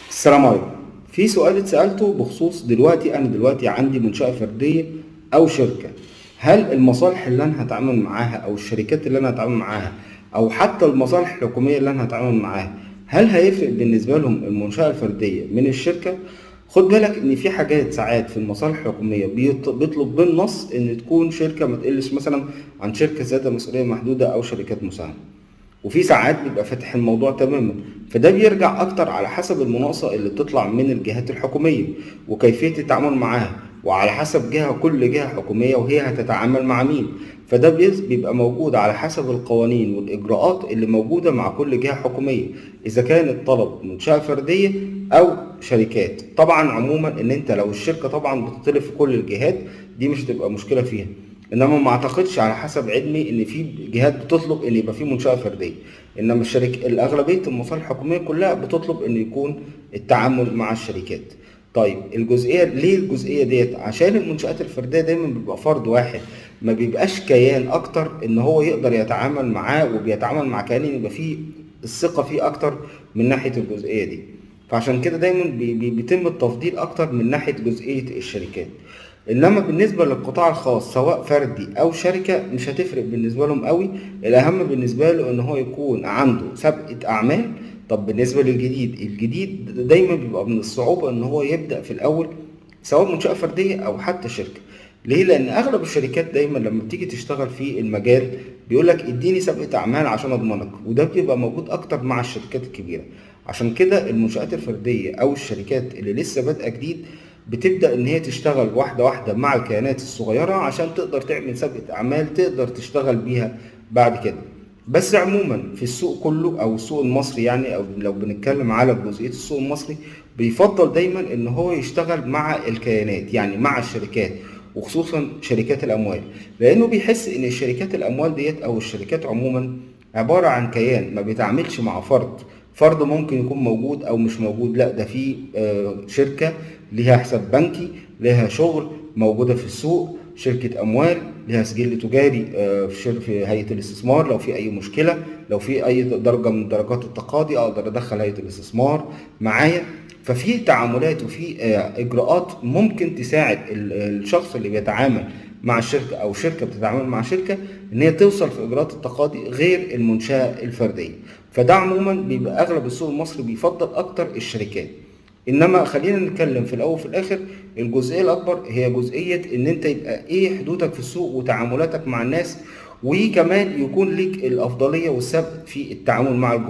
السلام عليكم. في سؤال اتسألته بخصوص أنا دلوقتي عندي منشأة فردية أو شركة. هل المصالح اللي أنا هتعامل معاها أو الشركات اللي أنا هتعامل معاها أو حتى المصالح الحكومية اللي أنا هتعامل معاها، هل هيفرق بالنسبة لهم المنشأة الفردية من الشركة؟ خد بالك إن في حاجات ساعات في المصالح الحكومية بيطلب بالنص إن تكون شركة ما تقلش مثلا عن شركة ذات مسؤولية محدودة أو شركات مساهمة، وفي ساعات بيبقى فاتح الموضوع تماما. فده بيرجع اكتر على حسب المناقصة اللي بتطلع من الجهات الحكومية وكيفية التعامل معاها، وعلى حسب كل جهة حكومية وهي هتتعامل مع مين. فده بيبقى موجود على حسب القوانين والإجراءات اللي موجودة مع كل جهة حكومية، إذا كان الطلب منشأة فردية أو شركات. طبعا عموما إن أنت لو الشركة طبعا بتطلب في كل الجهات، دي مش هتبقى مشكلة فيها. انما ما اعتقدش على حسب علمي ان في جهات بتطلب ان يبقى في منشأة فردية، انما الاغلبية المصالح الحكومية كلها بتطلب ان يكون التعامل مع الشركات. طيب ليه الجزئية ديت؟ عشان المنشآت الفردية دايما بيبقى فرد واحد، ما بيبقاش كيان اكتر ان هو يقدر يتعامل معاه، وبيتعامل مع كيان يبقى فيه الثقة فيه اكتر من ناحية الجزئية دي. فعشان كده دايما بيتم التفضيل اكتر من ناحية جزئية الشركات. انما بالنسبه للقطاع الخاص سواء فردي او شركه مش هتفرق بالنسبه لهم قوي. الاهم بالنسبه له ان هو يكون عنده سابقه اعمال. طب بالنسبه الجديد دايما بيبقى من الصعوبه ان هو يبدا في الاول، سواء منشاه فرديه او حتى شركه. ليه؟ لان اغلب الشركات دايما لما بتيجي تشتغل في المجال بيقول لك اديني سابقه اعمال عشان اضمنك، وده بيبقى موجود اكتر مع الشركات الكبيره. عشان كده المنشآت الفردية أو الشركات اللي لسه بادئة جديد بتبدأ إن هي تشتغل واحدة واحدة مع الكيانات الصغيرة عشان تقدر تعمل سابقة أعمال تقدر تشتغل بيها بعد كده. بس عموما في السوق كله أو السوق المصري، يعني أو لو بنتكلم على جزئية السوق المصري، بيفضل دايما إن هو يشتغل مع الكيانات، يعني مع الشركات، وخصوصا شركات الأموال، لأنه بيحس إن الشركات الأموال ديت أو الشركات عموما عبارة عن كيان ما بيتعاملش مع فرد ممكن يكون موجود او مش موجود. لا، ده في شركة ليها حساب بنكي، ليها شغل، موجودة في السوق، شركة اموال ليها سجل تجاري في هيئة الاستثمار. لو في اي مشكلة، لو في اي درجة من درجات التقاضي، اقدر ادخل هيئة الاستثمار معايا. ففي تعاملات وفي اجراءات ممكن تساعد الشخص اللي بيتعامل مع الشركة او شركة بتتعامل مع شركة ان هي توصل في اجراءات التقاضي غير المنشأة الفردية. فده عموما بيبقى اغلب السوق المصري بيفضل اكتر الشركات. انما خلينا نتكلم في الاول وفي الاخر، الجزئيه الاكبر هي جزئيه ان انت يبقى ايه حدودك في السوق وتعاملاتك مع الناس، وكمان يكون ليك الافضليه والسبق في التعامل مع الجمهور.